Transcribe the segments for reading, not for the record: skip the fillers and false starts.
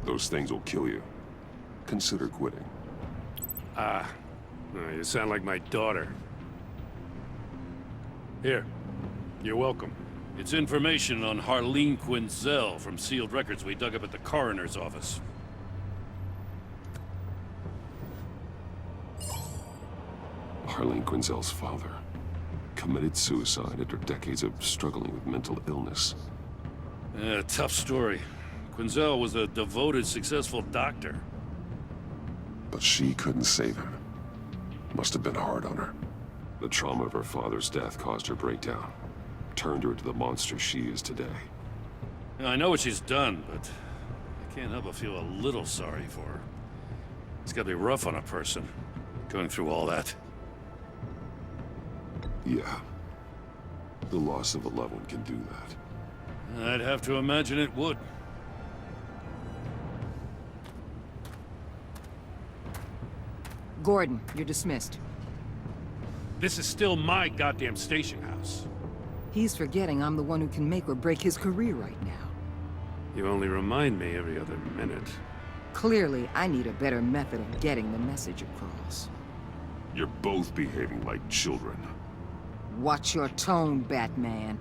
Those things will kill you. Consider quitting. You sound like my daughter. Here, you're welcome. It's information on Harleen Quinzel from sealed records we dug up at the coroner's office. Harleen Quinzel's father committed suicide after decades of struggling with mental illness. Yeah, tough story. Quinzel was a devoted, successful doctor. But she couldn't save him. Must have been hard on her. The trauma of her father's death caused her breakdown. Turned her into the monster she is today. Yeah, I know what she's done, but I can't help but feel a little sorry for her. It's gotta be rough on a person, going through all that. Yeah. The loss of a loved one can do that. I'd have to imagine it would. Gordon, you're dismissed. This is still my goddamn station house. He's forgetting I'm the one who can make or break his career right now. You only remind me every other minute. Clearly, I need a better method of getting the message across. You're both behaving like children. Watch your tone, Batman.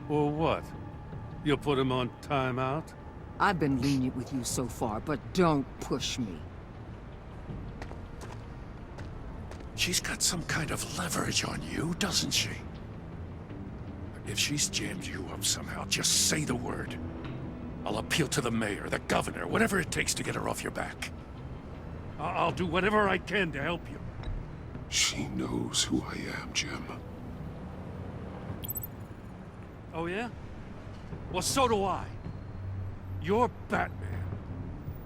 Or what? You'll put him on timeout? I've been lenient with you so far, but don't push me. She's got some kind of leverage on you, doesn't she? If she's jammed you up somehow, just say the word. I'll appeal to the mayor, the governor, whatever it takes to get her off your back. I'll do whatever I can to help you. She knows who I am, Jim. Oh yeah? Well, so do I. You're Batman.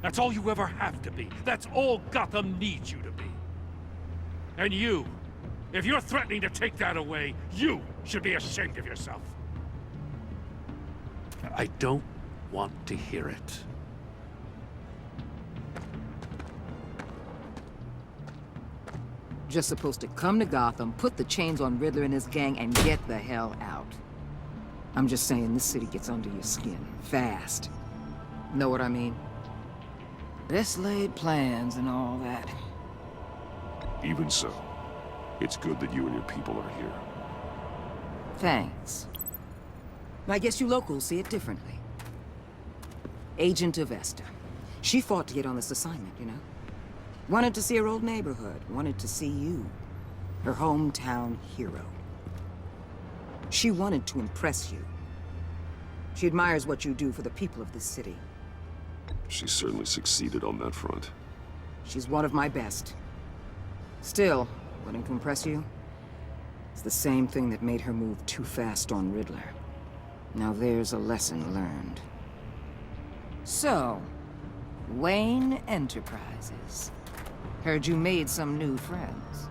That's all you ever have to be. That's all Gotham needs you to be. And you, if you're threatening to take that away, you should be ashamed of yourself. I don't want to hear it. Just supposed to come to Gotham, put the chains on Riddler and his gang, and get the hell out. I'm just saying, this city gets under your skin, fast. Know what I mean? Best laid plans and all that. Even so, it's good that you and your people are here. Thanks. I guess you locals see it differently. Agent Avesta. She fought to get on this assignment, you know? Wanted to see her old neighborhood, wanted to see you. Her hometown hero. She wanted to impress you. She admires what you do for the people of this city. She certainly succeeded on that front. She's one of my best. Still, wanting to impress you? It's the same thing that made her move too fast on Riddler. Now there's a lesson learned. So, Wayne Enterprises. Heard you made some new friends.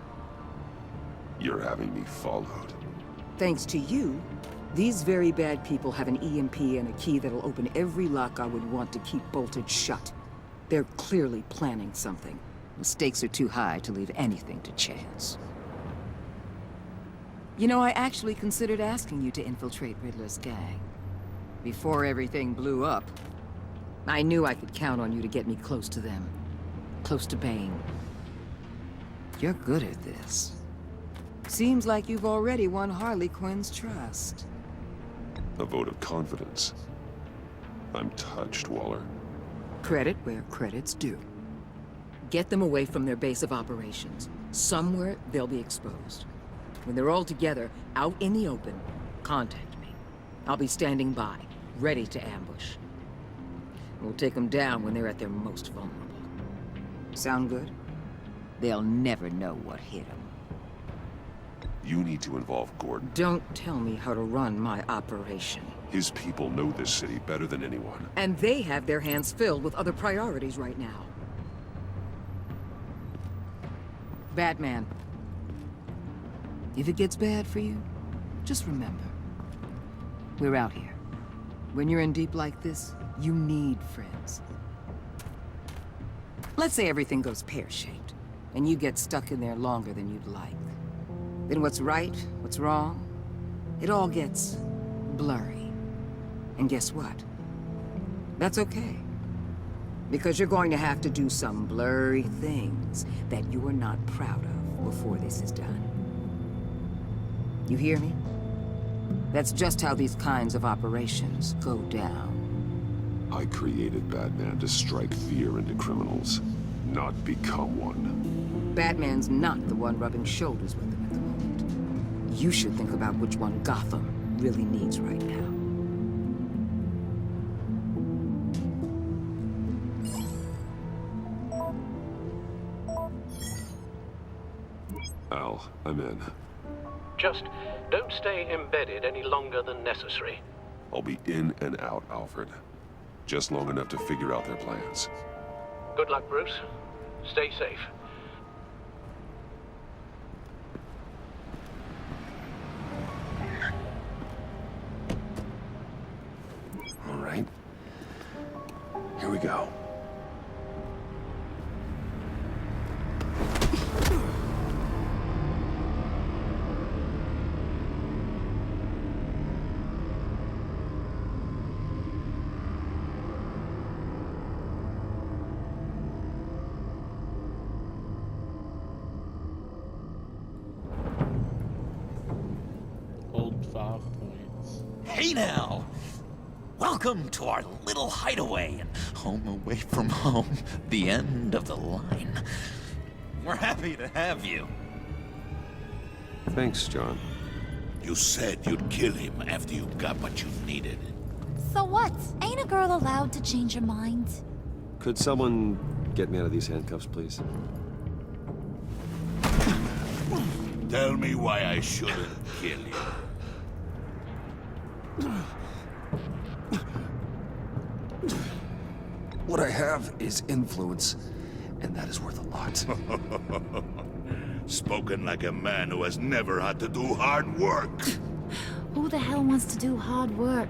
You're having me followed. Thanks to you, these very bad people have an EMP and a key that'll open every lock I would want to keep bolted shut. They're clearly planning something. The stakes are too high to leave anything to chance. You know, I actually considered asking you to infiltrate Riddler's gang. Before everything blew up, I knew I could count on you to get me close to them. Close to Bane. You're good at this. Seems like you've already won Harley Quinn's trust. A vote of confidence. I'm touched, Waller. Credit where credit's due. Get them away from their base of operations. Somewhere they'll be exposed. When they're all together, out in the open, contact me. I'll be standing by, ready to ambush. We'll take them down when they're at their most vulnerable. Sound good? They'll never know what hit them. You need to involve Gordon. Don't tell me how to run my operation. His people know this city better than anyone. And they have their hands filled with other priorities right now. Batman. If it gets bad for you, just remember. We're out here. When you're in deep like this, you need friends. Let's say everything goes pear-shaped, and you get stuck in there longer than you'd like. Then what's right, what's wrong, it all gets blurry. And guess what? That's okay. Because you're going to have to do some blurry things that you are not proud of before this is done. You hear me? That's just how these kinds of operations go down. I created Batman to strike fear into criminals, not become one. Batman's not the one rubbing shoulders with them at the moment. You should think about which one Gotham really needs right now. Al, I'm in. Just don't stay embedded any longer than necessary. I'll be in and out, Alfred. Just long enough to figure out their plans. Good luck, Bruce. Stay safe. All right. Here we go. Old 5 points. Hey now! Welcome to our little hideaway and home away from home, the end of the line. We're happy to have you. Thanks, John. You said you'd kill him after you got what you needed. So what? Ain't a girl allowed to change her mind? Could someone get me out of these handcuffs, please? Tell me why I shouldn't kill you. What I have is influence, and that is worth a lot. Spoken like a man who has never had to do hard work. Who the hell wants to do hard work?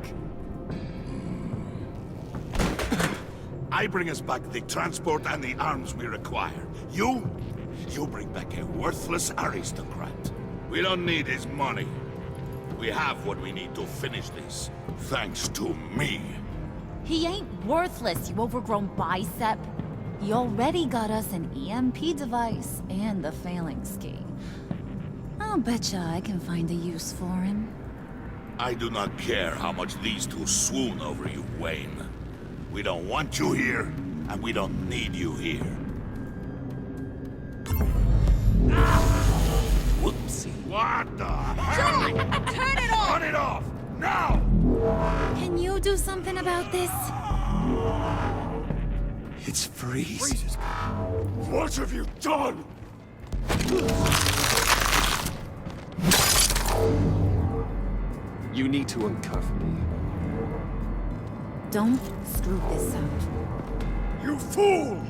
I bring us back the transport and the arms we require. You bring back a worthless aristocrat. We don't need his money. We have what we need to finish this, thanks to me. He ain't worthless, you overgrown bicep. He already got us an EMP device and the phalanx key. I'll betcha I can find a use for him. I do not care how much these two swoon over you, Wayne. We don't want you here, and we don't need you here. Whoopsie. What the hell? John! Turn it off! Turn it off! Now! Can you do something about this? It's freeze. What have you done? You need to uncuff me. Don't screw this up. You fool!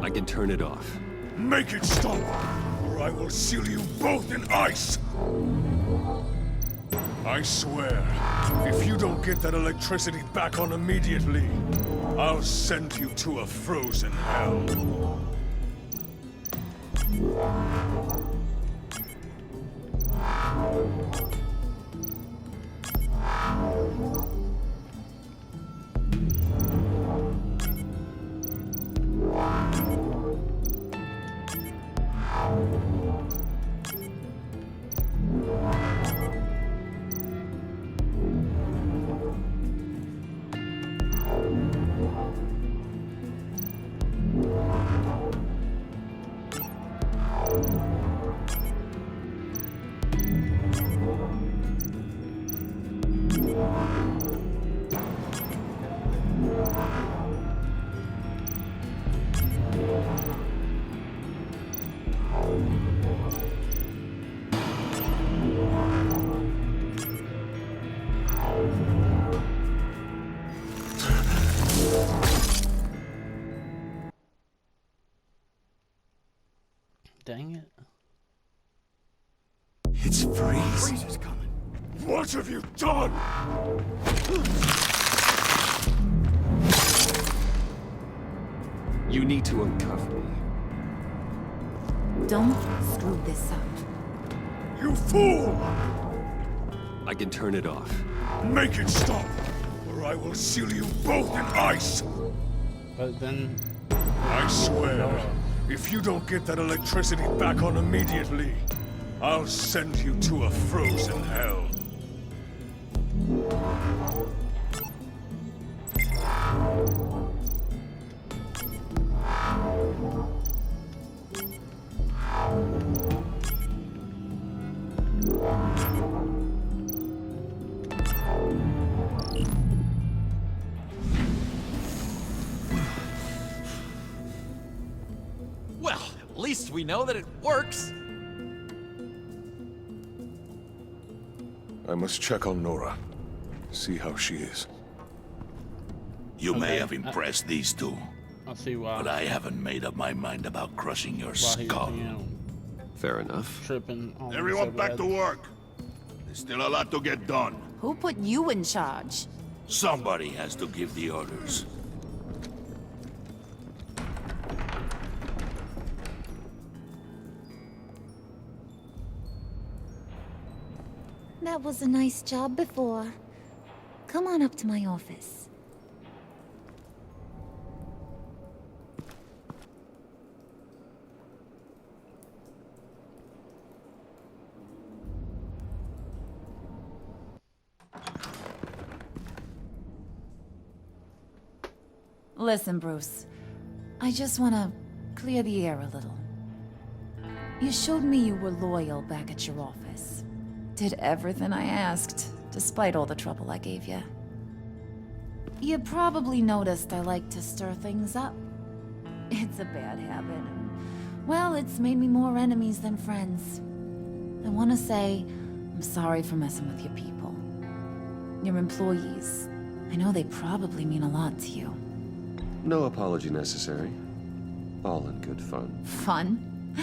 I can turn it off. Make it stop, or I will seal you both in ice! I swear, if you don't get that electricity back on immediately, I'll send you to a frozen hell. Dang it. It's freeze. Freeze is coming. What have you done? You need to uncuff me. Don't screw this up. You fool! I can turn it off. Make it stop, or I will seal you both in ice! But then I swear, if you don't get that electricity back on immediately, I'll send you to a frozen hell. Well, at least we know that it works. I must check on Nora. See how she is. You may Okay, have impressed these two, I'll see why. but I haven't made up my mind about crushing your Why he's, skull. Fair enough. tripping on Everyone back to overhead. work. There's still a lot to get done. Who put you in charge? Somebody has to give the orders. That was a nice job before. Come on up to my office. Listen, Bruce. I just want to clear the air a little. You showed me you were loyal back at your office. Did everything I asked, despite all the trouble I gave you. You probably noticed I like to stir things up. It's a bad habit, and, well, it's made me more enemies than friends. I want to say I'm sorry for messing with your people. Your employees. I know they probably mean a lot to you. No apology necessary. All in good fun. Fun?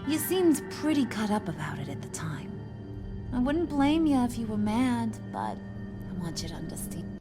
You seemed pretty cut up about it at the time. I wouldn't blame you if you were mad, but I want you to understand.